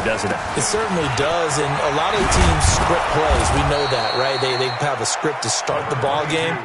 doesn't it? It certainly does, and a lot of teams script plays. We know that, right? They have a script to start the ball game.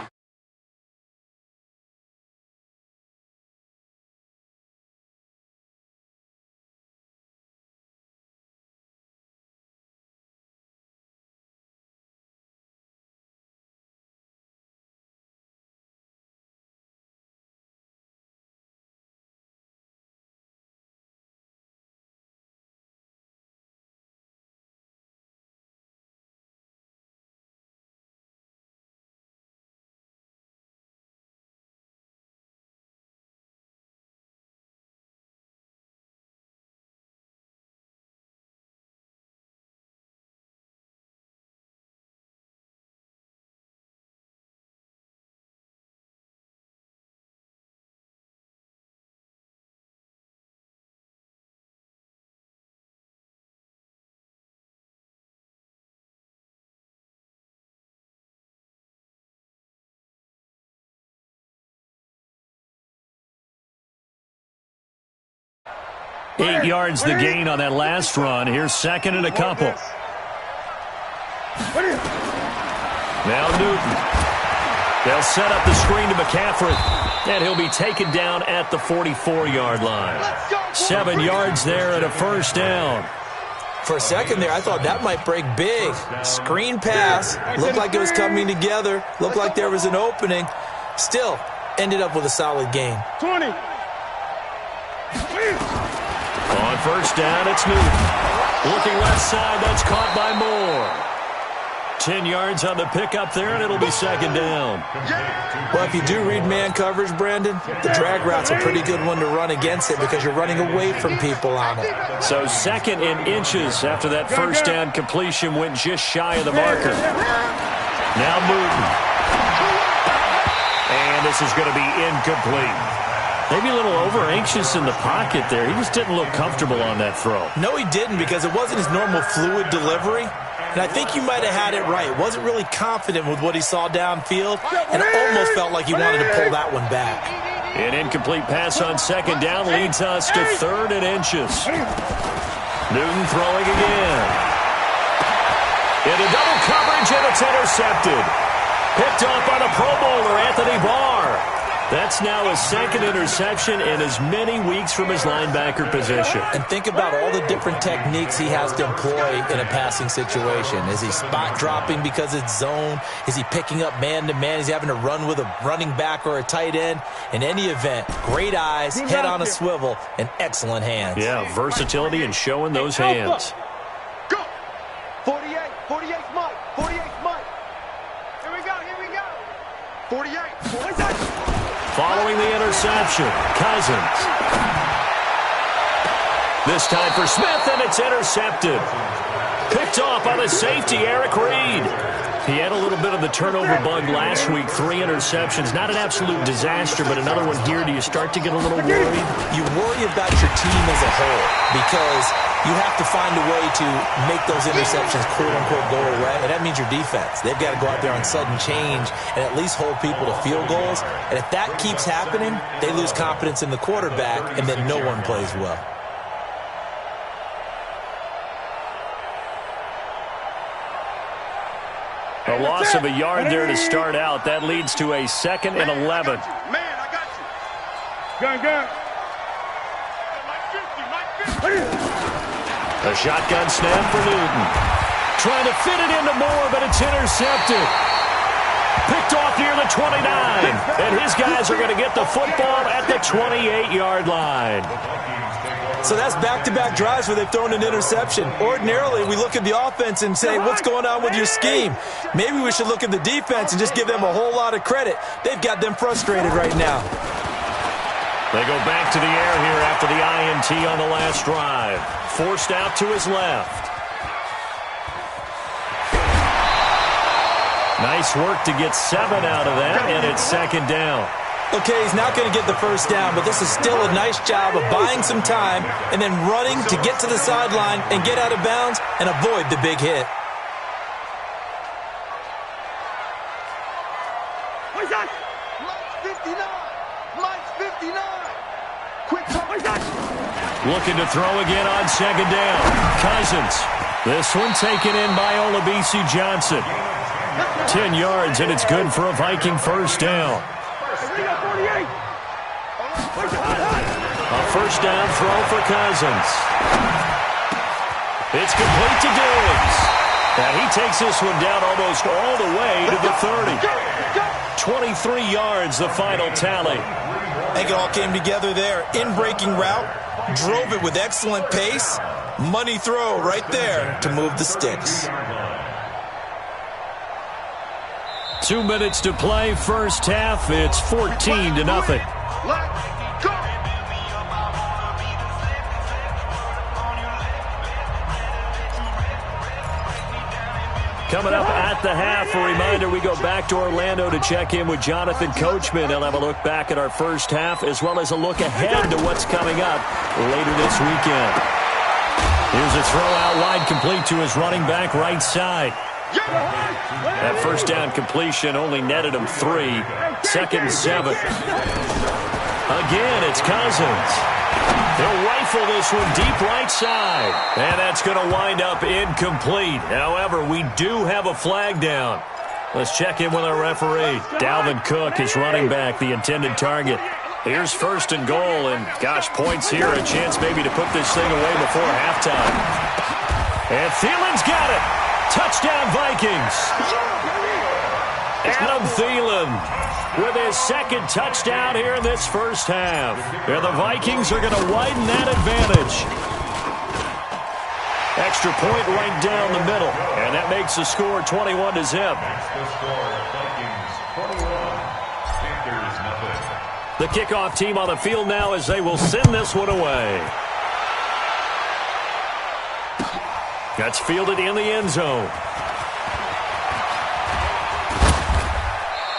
Eight yards the gain on that last run. Here's second and a couple. Now Newton. They'll set up the screen to McCaffrey, and he'll be taken down at the 44-yard line. 7 yards there and a first down. For a second there, I thought that might break big. Screen pass. Looked like it was coming together. Looked like there was an opening. Still, ended up with a solid gain. 20. On first down, it's Newton. Looking left side, that's caught by Moore. 10 yards on the pickup there, and it'll be second down. Well, if you do read man coverage, Brandon, the drag route's a pretty good one to run against it because you're running away from people on it. So second in inches after that first down completion went just shy of the marker. Now Newton. And this is going to be incomplete. Maybe a little over-anxious in the pocket there. He just didn't look comfortable on that throw. No, he didn't, because it wasn't his normal fluid delivery. And I think you might have had it right. Wasn't really confident with what he saw downfield, and almost felt like he wanted to pull that one back. An incomplete pass on second down leads us to third and inches. Newton throwing again. Into double coverage, and it's intercepted. Picked off by the Pro Bowler, Anthony Barr. That's now his second interception in as many weeks from his linebacker position. And think about all the different techniques he has to employ in a passing situation. Is he spot dropping because it's zone? Is he picking up man-to-man? Is he having to run with a running back or a tight end? In any event, great eyes, head on a swivel, and excellent hands. Yeah, versatility and showing those hands. Go! 48, 48 Mike, 48 Mike. Here we go, here we go. 48, 48. Following the interception, Cousins. This time for Smith, and it's intercepted. Picked off by the safety, Eric Reed. He had a little bit of the turnover bug last week, 3 interceptions. Not an absolute disaster, but another one here. Do you start to get a little worried? You worry about your team as a whole because you have to find a way to make those interceptions, quote-unquote, go away. And that means your defense. They've got to go out there on sudden change and at least hold people to field goals. And if that keeps happening, they lose confidence in the quarterback, and then no one plays well. A loss of a yard there to start out. That leads to a second and 11. Man, I got you. Gun. A shotgun snap for Newton. Trying to fit it into Moore, but it's intercepted. Picked off near the 29. And his guys are going to get the football at the 28-yard line. So that's back-to-back drives where they've thrown an interception. Ordinarily, we look at the offense and say, what's going on with your scheme? Maybe we should look at the defense and just give them a whole lot of credit. They've got them frustrated right now. They go back to the air here after the INT on the last drive. Forced out to his left. Nice work to get 7 out of that, and it's second down. Okay, he's not going to get the first down, but this is still a nice job of buying some time and then running to get to the sideline and get out of bounds and avoid the big hit. Looking to throw again on second down. Cousins. This one taken in by Olabisi Johnson. 10 yards, and it's good for a Viking first down. A first down throw for Cousins. It's complete to Diggs. And he takes this one down almost all the way to the 30. 23 yards, the final tally. I think it all came together there. In-breaking route, drove it with excellent pace. Money throw right there to move the sticks. 2 minutes to play, first half. It's 14-0. Let's go! Coming up at the half, a reminder, we go back to Orlando to check in with Jonathan Coachman. He'll have a look back at our first half as well as a look ahead to what's coming up later this weekend. Here's a throw out wide, complete to his running back right side. That first down completion only netted him 3. 2nd and 7. Again, it's Cousins. They'll rifle this one deep right side. And that's going to wind up incomplete. However, we do have a flag down. Let's check in with our referee. Dalvin Cook is running back, the intended target. Here's 1st and goal, and gosh, points here, a chance maybe to put this thing away before halftime. And Thielen's got it. Touchdown, Vikings. Adam Thielen with his 2nd touchdown here in this first half. And the Vikings are going to widen that advantage. Extra point right down the middle. And that makes the score 21-0. The kickoff team on the field now as they will send this one away. That's fielded in the end zone.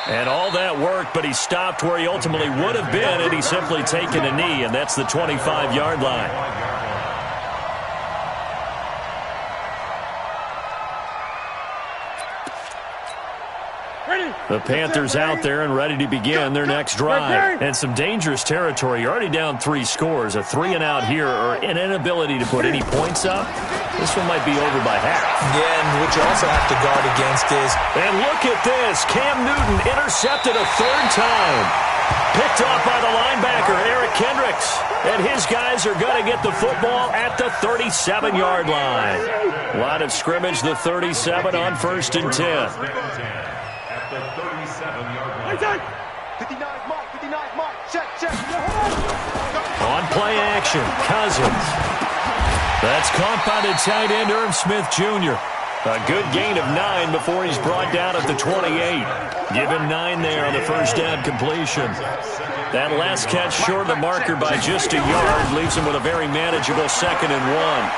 And all that work, but he stopped where he ultimately would have been, and he's simply taken a knee, and that's the 25-yard line. The Panthers out there and ready to begin their next drive. And some dangerous territory. You're already down 3 scores. A 3-and-out here or an inability to put any points up. This one might be over by half. Yeah, and what you also have to guard against is... And look at this. Cam Newton intercepted a 3rd time. Picked off by the linebacker, Eric Kendricks. And his guys are going to get the football at the 37-yard line. Line of scrimmage, the 37 on 1st and 10. 59 Mike, 59 Mike, check. On play action, Cousins. That's caught by the tight end, Irv Smith Jr. A good gain of 9 before he's brought down at the 28. Give him 9 there on the first down completion. That last catch short of the marker by just a yard leaves him with a very manageable 2nd and 1.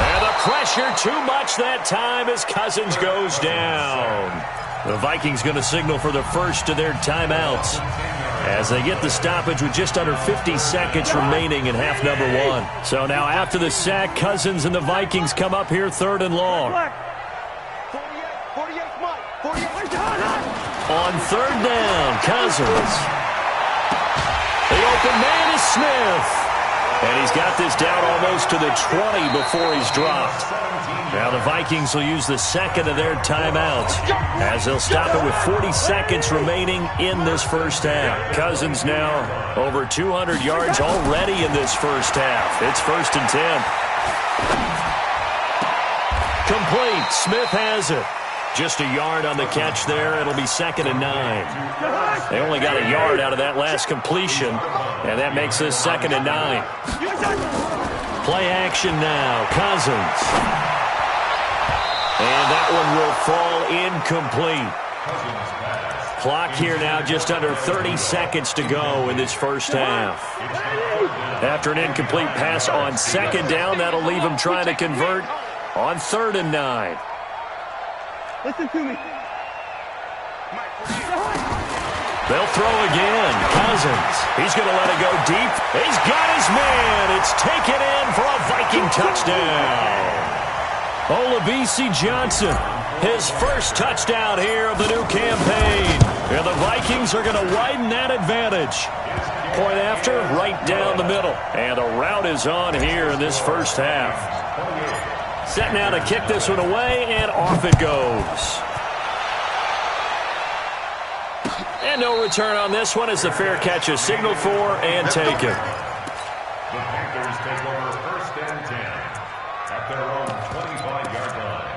And the pressure too much that time as Cousins goes down. The Vikings going to signal for the first of their timeouts as they get the stoppage with just under 50 seconds remaining in half number 1. So now after the sack, Cousins and the Vikings come up here 3rd and long. 48 Mike, 48. On 3rd down, Cousins. The open man is Smith. And he's got this down almost to the 20 before he's dropped. Now the Vikings will use the 2nd of their timeouts as they'll stop it with 40 seconds remaining in this first half. Cousins now over 200 yards already in this first half. It's 1st and 10. Complete. Smith has it. Just a yard on the catch there. It'll be 2nd and 9. They only got a yard out of that last completion, and that makes this 2nd and 9. Play action now. Cousins. And that one will fall incomplete. Clock here now just under 30 seconds to go in this first half. After an incomplete pass on 2nd down, that'll leave him trying to convert on 3rd and 9. Listen to me. They'll throw again. Cousins. He's going to let it go deep. He's got his man. It's taken in for a Viking touchdown. Olabisi Johnson, his first touchdown here of the new campaign. And the Vikings are going to widen that advantage. point after, right down the middle. And a rout is on here in this first half. Set now to kick this one away, and off it goes. And no return on this one as the fair catch is signaled for and taken. The Panthers take over first and 10 at their own 25-yard line.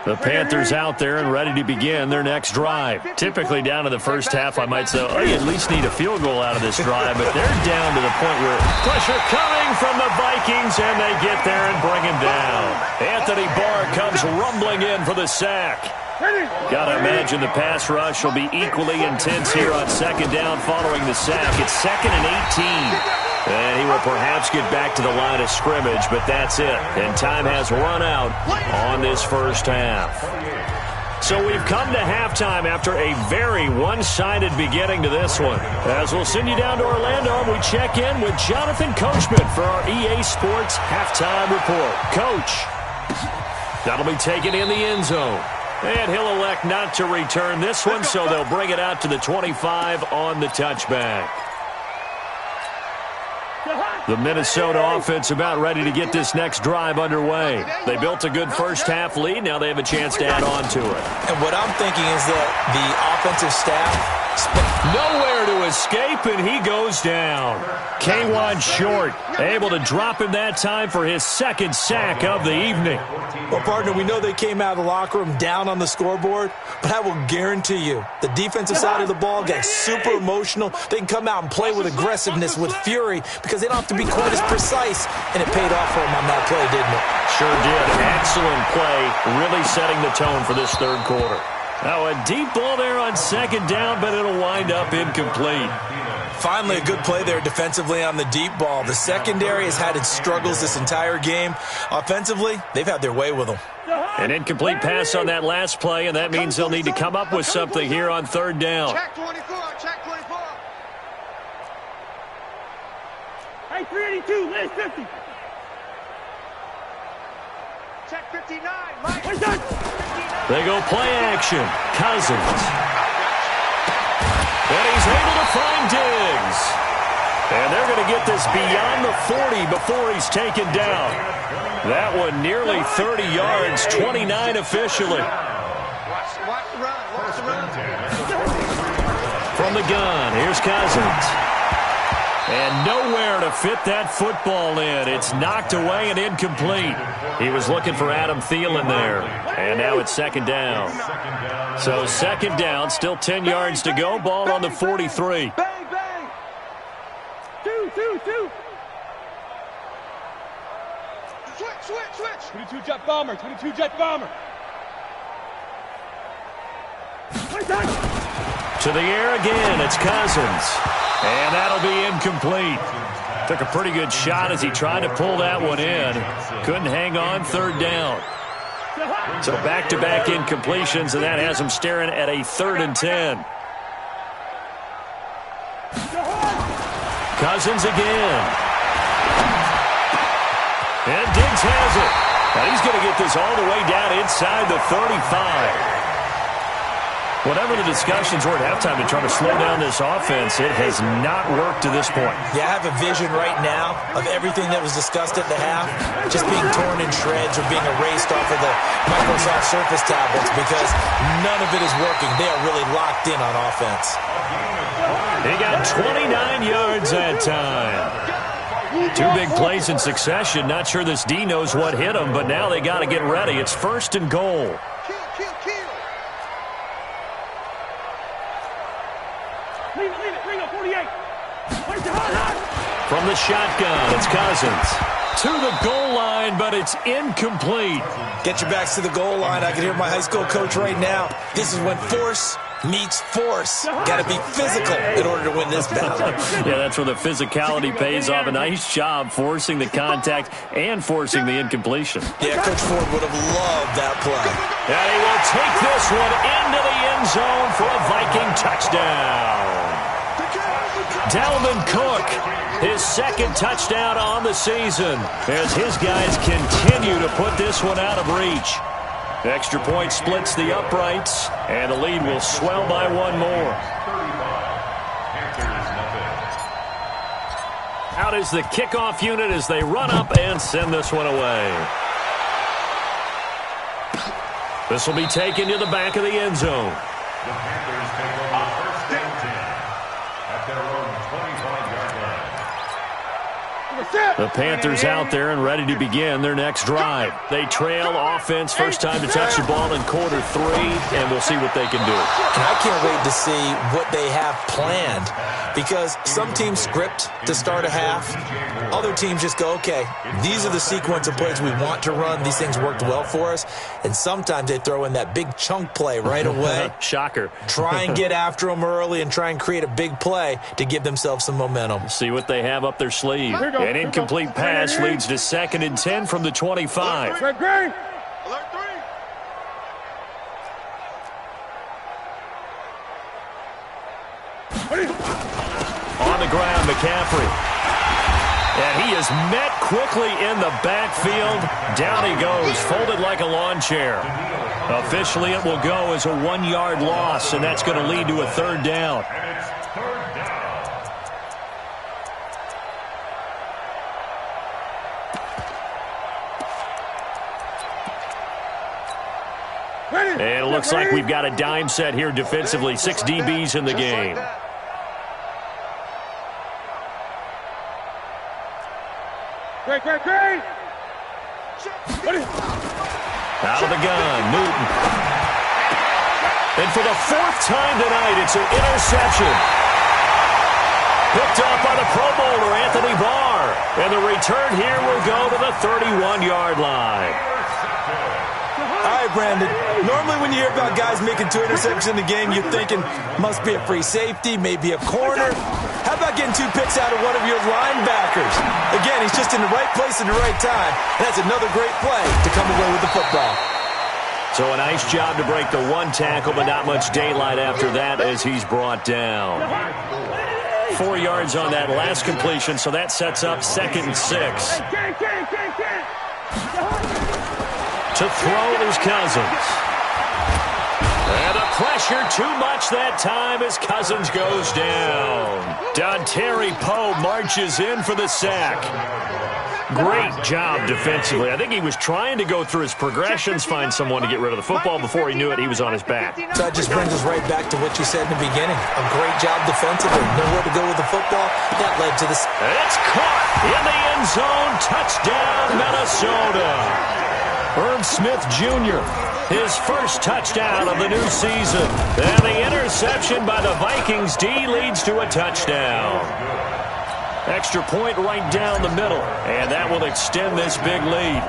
The Panthers out there and ready to begin their next drive. Typically down to the first half, I might say, oh, you at least need a field goal out of this drive, but they're down to the point where pressure coming from the Vikings, and they get there and bring him down. Anthony Barr comes rumbling in for the sack. Got to imagine the pass rush will be equally intense here on second down following the sack. It's 2nd and 18. And he will perhaps get back to the line of scrimmage, but that's it. And time has run out on this first half. So we've come to halftime after a very one-sided beginning to this one. As we'll send you down to Orlando, we check in with Jonathan Coachman for our EA Sports Halftime Report. Coach, that'll be taken in the end zone. And he'll elect not to return this one, so they'll bring it out to the 25 on the touchback. The Minnesota offense about ready to get this next drive underway. They built a good first-half lead. Now they have a chance to add on to it. And what I'm thinking is that the offensive staff nowhere to escape, and he goes down. K1 Short able to drop him that time for his second sack of the evening. Well, partner, we know they came out of the locker room down on the scoreboard, but I will guarantee you the defensive side of the ball got super emotional. They can come out and play with aggressiveness, with fury, because they don't have to be quite as precise, and it paid off for them on that play, didn't it? Sure did. Excellent play, really setting the tone for this third quarter. Now a deep ball there on second down, but it'll wind up incomplete. Finally, a good play there defensively on the deep ball. The secondary has had its struggles this entire game. Offensively, they've had their way with them. An incomplete pass on that last play, and that means they'll need to come up with something here on third down. Check 24, check 24. Hey, 382, list 50. Check 59, Mike. They go play action. Cousins. And he's able to find Diggs. And they're going to get this beyond the 40 before he's taken down. That one nearly 30 yards, 29 officially. Watch the run, watch the run. From the gun, here's Cousins. And nowhere to fit that football in. It's knocked away and incomplete. He was looking for Adam Thielen there. And now it's second down. So second down, still 10 yards to go. Ball on the 43. Bang, bang. Two. Switch. 22 jet bomber. To the air again, it's Cousins. And that'll be incomplete. Took a pretty good shot as he tried to pull that one in. Couldn't hang on, third down. So back-to-back incompletions, and that has him staring at a 3rd and 10. Cousins again. And Diggs has it. And he's going to get this all the way down inside the 35. Whatever the discussions were at halftime to try to slow down this offense, it has not worked to this point. Yeah, I have a vision right now of everything that was discussed at the half just being torn in shreds or being erased off of the Microsoft Surface tablets because none of it is working. They are really locked in on offense. He got 29 yards that time. Two big plays in succession. Not sure this D knows what hit him, but now they got to get ready. It's 1st and goal. Kill. Leave it, 48. From the shotgun, it's Cousins. To the goal line, but it's incomplete. Get your backs to the goal line. I can hear my high school coach right now. This is when force meets force. Got to be physical in order to win this battle. Yeah, that's where the physicality pays off. A nice job forcing the contact and forcing the incompletion. Yeah, Coach Ford would have loved that play. And he will take this one into the end zone for a Viking touchdown. Dalvin Cook, his 2nd touchdown on the season as his guys continue to put this one out of reach. Extra point splits the uprights, and the lead will swell by one more. Out is the kickoff unit as they run up and send this one away. This will be taken to the back of the end zone. The Panthers take over first and 10 at their own 25-yard line. The Panthers out there and ready to begin their next drive. They trail offense, first time to touch the ball in quarter 3, and we'll see what they can do. And I can't wait to see what they have planned, because some teams script to start a half. Other teams just go, okay, these are the sequence of plays we want to run. These things worked well for us. And sometimes they throw in that big chunk play right away. Shocker. Try and get after them early and try and create a big play to give themselves some momentum. See what they have up their sleeve. An incomplete pass leads to 2nd and 10 from the 25. Great, great. Alert 3. On the ground, McCaffrey. And he is met quickly in the backfield. Down he goes, folded like a lawn chair. Officially, it will go as a 1-yard loss, and that's going to lead to a 3rd down. And it's 3rd down. And it looks like we've got a dime set here defensively. 6 DBs in the game. Great, great, great. Out of the gun, Newton. And for the 4th time tonight, it's an interception. Picked up by the Pro Bowler, Anthony Barr. And the return here will go to the 31-yard line. All right, Brandon. Normally when you hear about guys making 2 interceptions in the game, you're thinking must be a free safety, maybe a corner. How about getting 2 picks out of one of your linebackers? Again, he's just in the right place at the right time. And that's another great play to come away with the football. So a nice job to break the 1 tackle, but not much daylight after that as he's brought down. 4 yards on that last completion, so that sets up 2nd and 6. To throw is Cousins. And the pressure too much that time as Cousins goes down. Dontari Poe marches in for the sack. Great job defensively. I think he was trying to go through his progressions, find someone to get rid of the football. Before he knew it, he was on his back. So that just brings us right back to what you said in the beginning. A great job defensively. Nowhere to go with the football. That led to this. It's caught in the end zone. Touchdown, Minnesota. Herb Smith Jr., his first touchdown of the new season. And the interception by the Vikings D leads to a touchdown. Extra point right down the middle, and that will extend this big lead.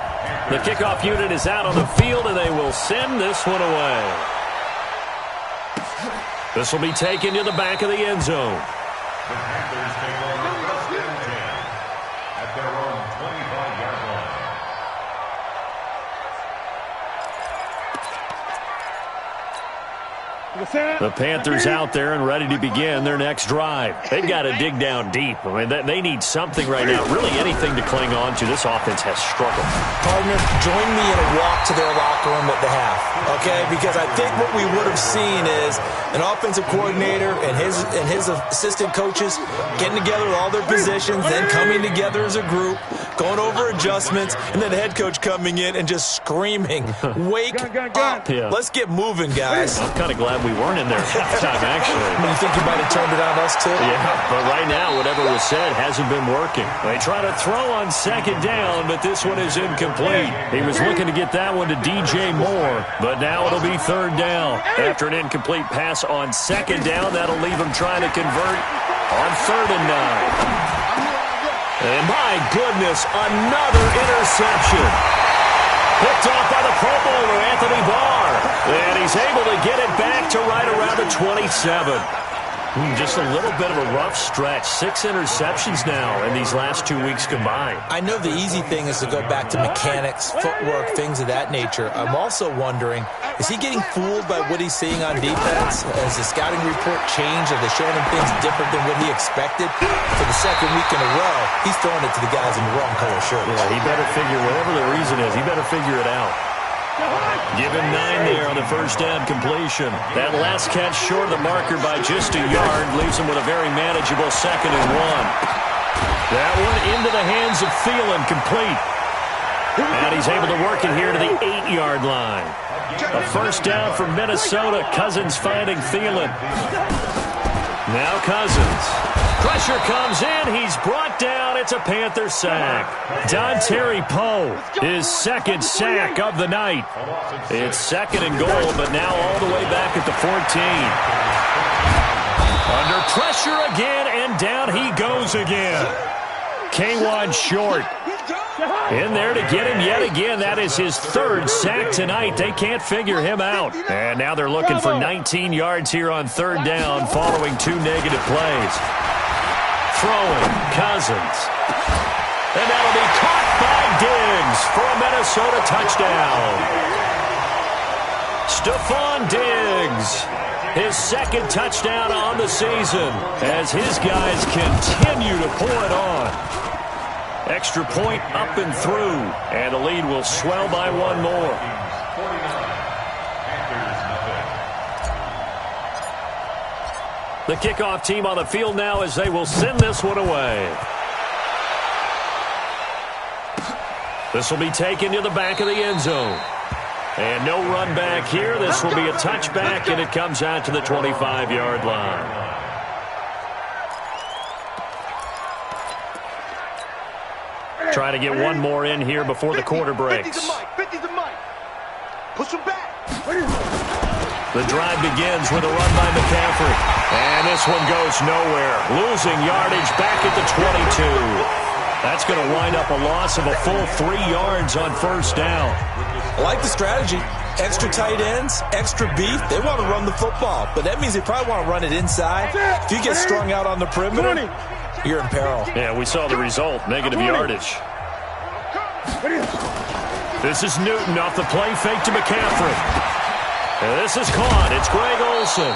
The kickoff unit is out on the field, and they will send this one away. This will be taken to the back of the end zone. The Panthers take over first and 10 at their own 25-yard line. The Panthers out there and ready to begin their next drive. They've got to dig down deep. I mean, they need something right now, really anything to cling on to. This offense has struggled. Partner, join me in a walk to their locker room at the half, okay? Because I think what we would have seen is an offensive coordinator and his assistant coaches getting together with all their positions, then coming together as a group, going over adjustments, and then the head coach coming in and just screaming, wake up. Yeah. Let's get moving, guys. I'm kind of glad we weren't in there at halftime, actually. You think you might have turned it on us, too? Yeah, but right now, whatever was said hasn't been working. They try to throw on 2nd down, but this one is incomplete. He was looking to get that one to DJ Moore, but now it'll be 3rd down. After an incomplete pass on 2nd down, that'll leave him trying to convert on 3rd and 9. And my goodness, another interception. Picked off by the Pro Bowler, Anthony Barr. And he's able to get it back to right around the 27. Just a little bit of a rough stretch. 6 interceptions now in these last 2 weeks combined. I know the easy thing is to go back to mechanics, footwork, things of that nature. I'm also wondering, is he getting fooled by what he's seeing on defense? Has the scouting report changed? Are they showing him things different than what he expected? For the 2nd week in a row, he's throwing it to the guys in the wrong color shirts. Yeah, he better figure, whatever the reason is, he better figure it out. Give him 9 there on the first down completion. That last catch short of the marker by just a yard leaves him with a very manageable 2nd and 1. That one into the hands of Thielen, complete. And he's able to work it here to the 8-yard line. A first down for Minnesota. Cousins finding Thielen. Now Cousins. Pressure comes in. He's brought down. It's a Panther sack. Dontari Poe, his second sack of the night. It's second and goal, but now all the way back at the 14. Under pressure again, and down he goes again. K'Wan Short in there to get him yet again. That is his third sack tonight. They can't figure him out. And now they're looking for 19 yards here on third down following 2 negative plays. Throwing, Cousins. And that'll be caught by Diggs for a Minnesota touchdown. Stephon Diggs, his second touchdown on the season as his guys continue to pour it on. Extra point up and through, and the lead will swell by one more. The kickoff team on the field now as they will send this one away. This will be taken to the back of the end zone. And no run back here. This will be a touchback, and it comes out to the 25-yard line. Try to get one more in here before the quarter breaks. 50's the mic. Push him back. The drive begins with a run by McCaffrey. And this one goes nowhere. Losing yardage back at the 22. That's going to wind up a loss of a full 3 yards on first down. I like the strategy. Extra tight ends, extra beef. They want to run the football, but that means they probably want to run it inside. If you get strung out on the perimeter, you're in peril. Yeah, we saw the result, negative yardage. This is Newton off the play fake to McCaffrey. And this is caught. It's Greg Olsen.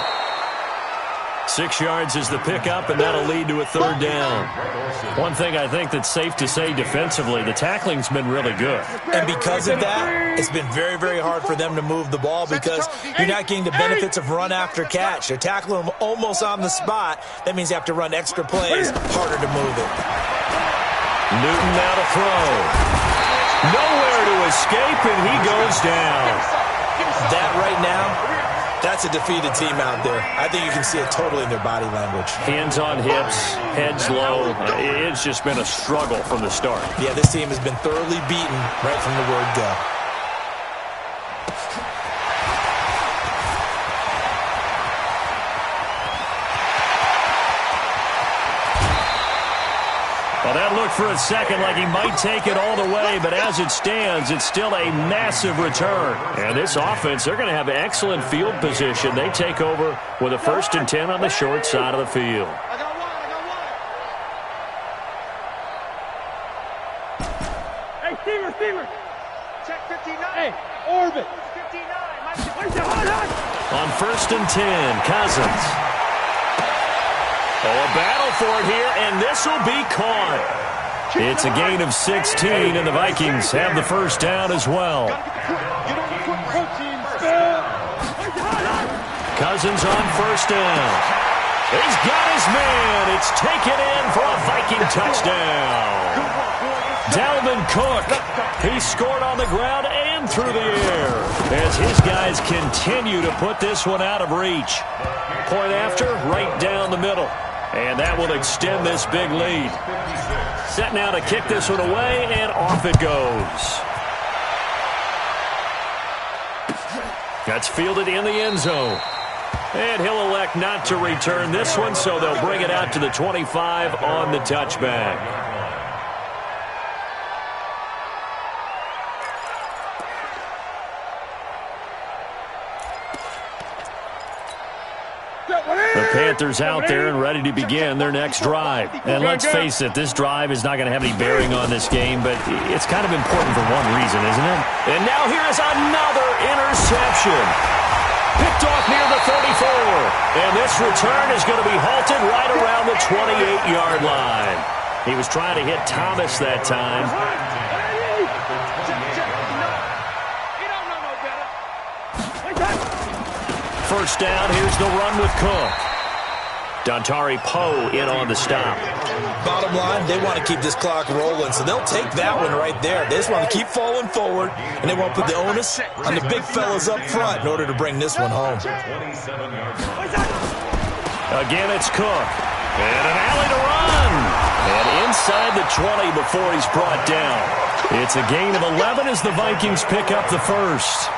6 yards is the pickup, and that'll lead to a third down. One thing I think that's safe to say defensively, the tackling's been really good. And because of that, it's been very, very hard for them to move the ball because you're not getting the benefits of run after catch. They're tackling them almost on the spot. That means you have to run extra plays, harder to move it. Newton now to throw. Nowhere to escape, and he goes down. That right now, that's a defeated team out there. I think you can see it totally in their body language. Hands on hips, heads low. It's just been a struggle from the start. Yeah, this team has been thoroughly beaten right from the word go. Well, that looked for a second like he might take it all the way, but as it stands, it's still a massive return. And this offense, they're going to have excellent field position. They take over with a 1st and 10 on the short side of the field. I got one. Hey, Steamer. Check 59. Hey, orbit. 59. On 1st and 10, Cousins. Oh, a battle for it here, and this will be caught. It's a gain of 16, and the Vikings have the first down as well. Cousins on 1st down. He's got his man. It's taken in for a Viking touchdown. Dalvin Cook, he scored on the ground and through the air as his guys continue to put this one out of reach. Point after, right down the middle. And that will extend this big lead. Set now to kick this one away, and off it goes. That's fielded in the end zone. And he'll elect not to return this one, so they'll bring it out to the 25 on the touchback. The Panthers out there and ready to begin their next drive. And let's face it, this drive is not going to have any bearing on this game, but it's kind of important for one reason, isn't it? And now here is another interception. Picked off near the 34. And this return is going to be halted right around the 28-yard line. He was trying to hit Thomas that time. First down, here's the run with Cook. Dontari Poe in on the stop. Bottom line, they want to keep this clock rolling, so they'll take that one right there. They just want to keep falling forward, and they want to put the onus on the big fellas up front in order to bring this one home. Again, it's Cook. And an alley to run. And inside the 20 before he's brought down. It's a gain of 11 as the Vikings pick up the first.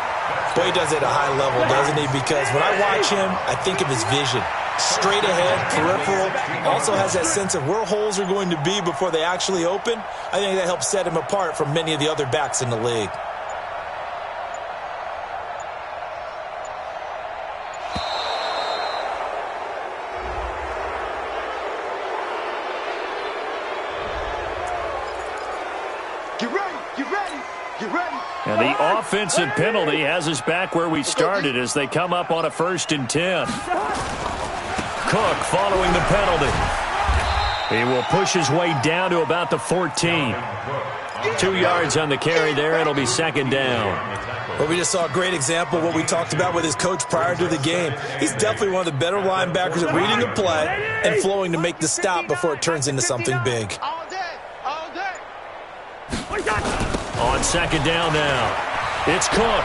Boy, he does it at a high level, doesn't he? Because when I watch him, I think of his vision. Straight ahead, peripheral, also has that sense of where holes are going to be before they actually open. I think that helps set him apart from many of the other backs in the league. Get ready, get ready, get ready. And the offensive penalty has us back where we started as they come up on a 1st and 10. Cook following the penalty. He will push his way down to about the 14. 2 yards on the carry there. It'll be 2nd down. Well, we just saw a great example of what we talked about with his coach prior to the game. He's definitely one of the better linebackers at reading a play and flowing to make the stop before it turns into something big. All day, all day. On 2nd down now. It's Cook.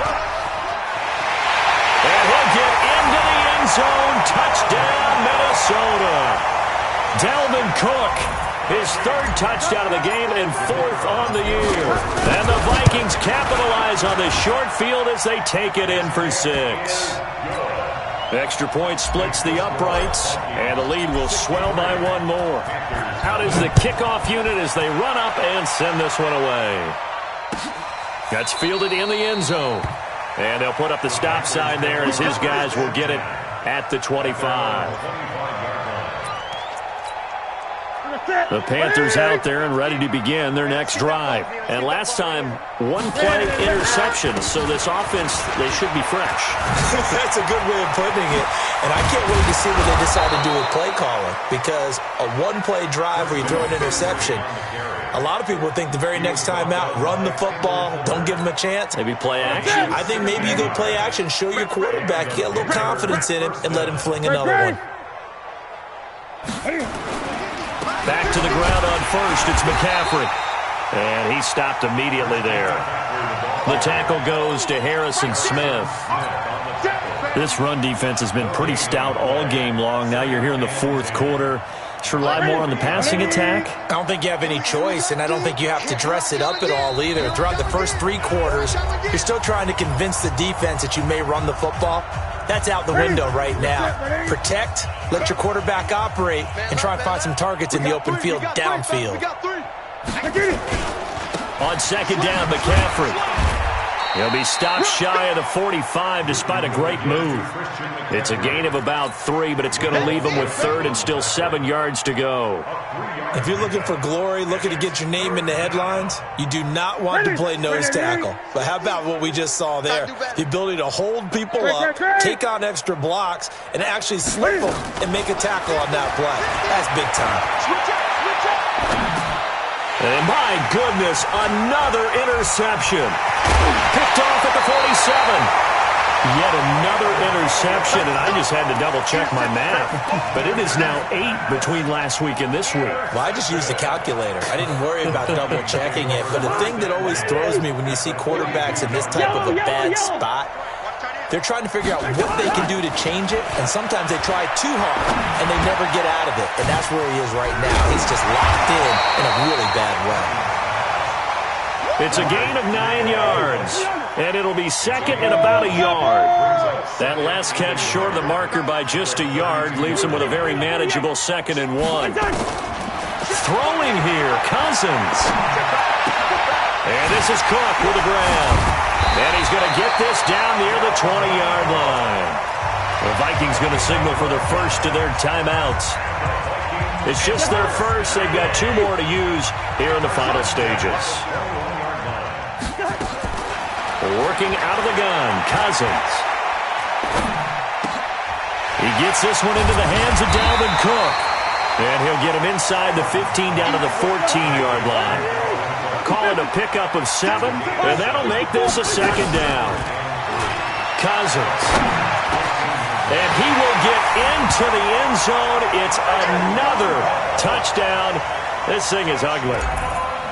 And he'll get into the end zone. Touchdown, Minnesota. Dalvin Cook, his 3rd touchdown of the game and 4th on the year. And the Vikings capitalize on the short field as they take it in for 6. Extra point splits the uprights, and the lead will swell by 1 more. Out is the kickoff unit as they run up and send this one away. That's fielded in the end zone. And they'll put up the stop sign there as his guys will get it at the 25. The Panthers out there and ready to begin their next drive. And last time, 1-play interception. So this offense, they should be fresh. That's a good way of putting it. And I can't wait to see what they decide to do with play calling. Because a 1-play drive where you throw an interception, a lot of people think the very next time out, run the football, don't give them a chance. Maybe play action. I think maybe you go play action, show your quarterback, get a little confidence in him, and let him fling another one. Back to the ground on 1st. It's McCaffrey. And he stopped immediately there. The tackle goes to Harrison Smith. This run defense has been pretty stout all game long. Now you're here in the 4th quarter. Should rely more on the passing attack? I don't think you have any choice, and I don't think you have to dress it up at all either. Throughout the first 3 quarters, you're still trying to convince the defense that you may run the football. That's out the window right now. Protect, let your quarterback operate, and try and find some targets in the open field downfield. On 2nd down, McCaffrey. He'll be stopped shy of the 45 despite a great move. It's a gain of about 3, but it's going to leave him with 3rd and still 7 yards to go. If you're looking for glory, looking to get your name in the headlines, you do not want to play nose tackle. But how about what we just saw there? The ability to hold people up, take on extra blocks, and actually slip them and make a tackle on that play. That's big time. And my goodness, another interception. Picked off at the 47. Yet another interception, and I just had to double-check my math. But it is now 8 between last week and this week. Well, I just used the calculator. I didn't worry about double-checking it. But the thing that always throws me when you see quarterbacks in this type of a bad spot, they're trying to figure out what they can do to change it, and sometimes they try too hard, and they never get out of it. And that's where he is right now. He's just locked in a really bad way. It's a gain of 9 yards, and it'll be 2nd and about a yard. That last catch short of the marker by just a yard leaves him with a very manageable 2nd and 1. Throwing here, Cousins. And this is Cook with the grab. And he's going to get this down near the 20-yard line. The Vikings going to signal for the first of their timeouts. It's just their first. They've got 2 more to use here in the final stages. Working out of the gun, Cousins. He gets this one into the hands of Dalvin Cook. And he'll get him inside the 15 down to the 14-yard line. Call it a pickup of 7, and that'll make this a 2nd down. Cousins. And he will get into the end zone. It's another touchdown. This thing is ugly.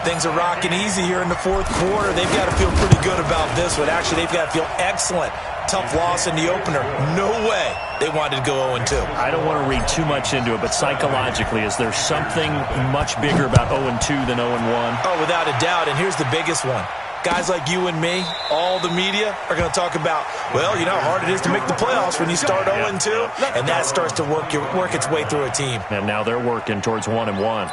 Things are rocking easy here in the fourth quarter. They've got to feel pretty good about this one. Actually, they've got to feel excellent. Tough loss in the opener. No way they wanted to go 0-2. I don't want to read too much into it, but psychologically, is there something much bigger about 0-2 than 0-1? Oh, without a doubt, and here's the biggest one. Guys like you and me, all the media, are going to talk about, well, you know how hard it is to make the playoffs when you start 0-2, and that starts to work its way through a team. And now they're working towards 1-1.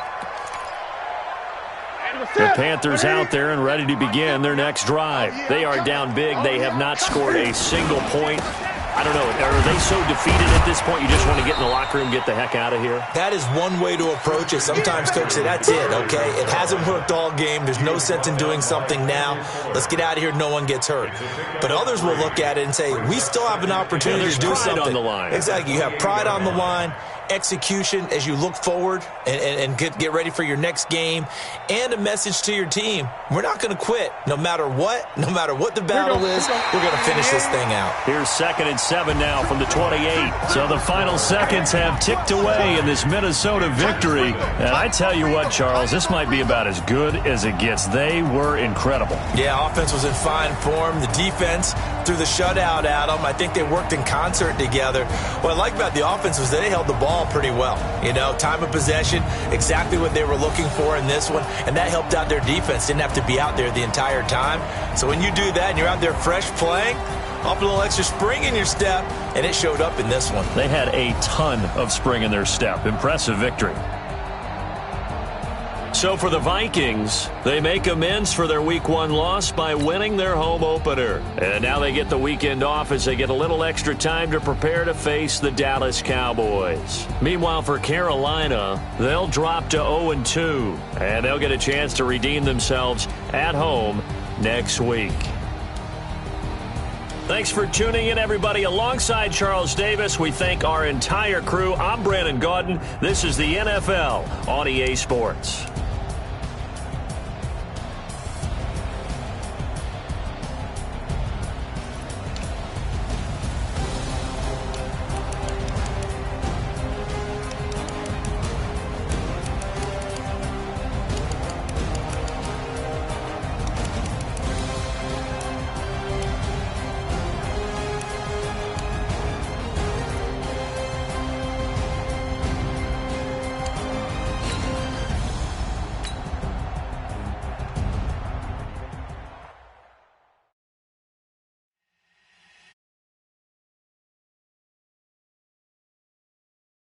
The Panthers out there and ready to begin their next drive. They are down big. They have not scored a single point. I don't know. Are they so defeated at this point you just want to get in the locker room, get the heck out of here? That is one way to approach it. Sometimes coaches say, that's it, okay? It hasn't worked all game. There's no sense in doing something now. Let's get out of here. No one gets hurt. But others will look at it and say, we still have an opportunity to do something. On the line. Exactly. You have pride on the line. Execution as you look forward and get ready for your next game, and a message to your team. We're not going to quit no matter what the battle is. We're going to finish this thing out. Here's 2nd and 7 now from the 28. So the final seconds have ticked away in this Minnesota victory. And I tell you what, Charles, this might be about as good as it gets. They were incredible. Yeah, offense was in fine form. The defense threw the shutout at them. I think they worked in concert together. What I like about the offense was that they held the ball pretty well. You know, time of possession, exactly what they were looking for in this one, and that helped out their defense. Didn't have to be out there the entire time. So when you do that and you're out there fresh playing, up a little extra spring in your step, and it showed up in this one. They had a ton of spring in their step. Impressive victory. So for the Vikings, they make amends for their Week 1 loss by winning their home opener. And now they get the weekend off as they get a little extra time to prepare to face the Dallas Cowboys. Meanwhile, for Carolina, they'll drop to 0-2, and they'll get a chance to redeem themselves at home next week. Thanks for tuning in, everybody. Alongside Charles Davis, we thank our entire crew. I'm Brandon Gaudin. This is the NFL on EA Sports.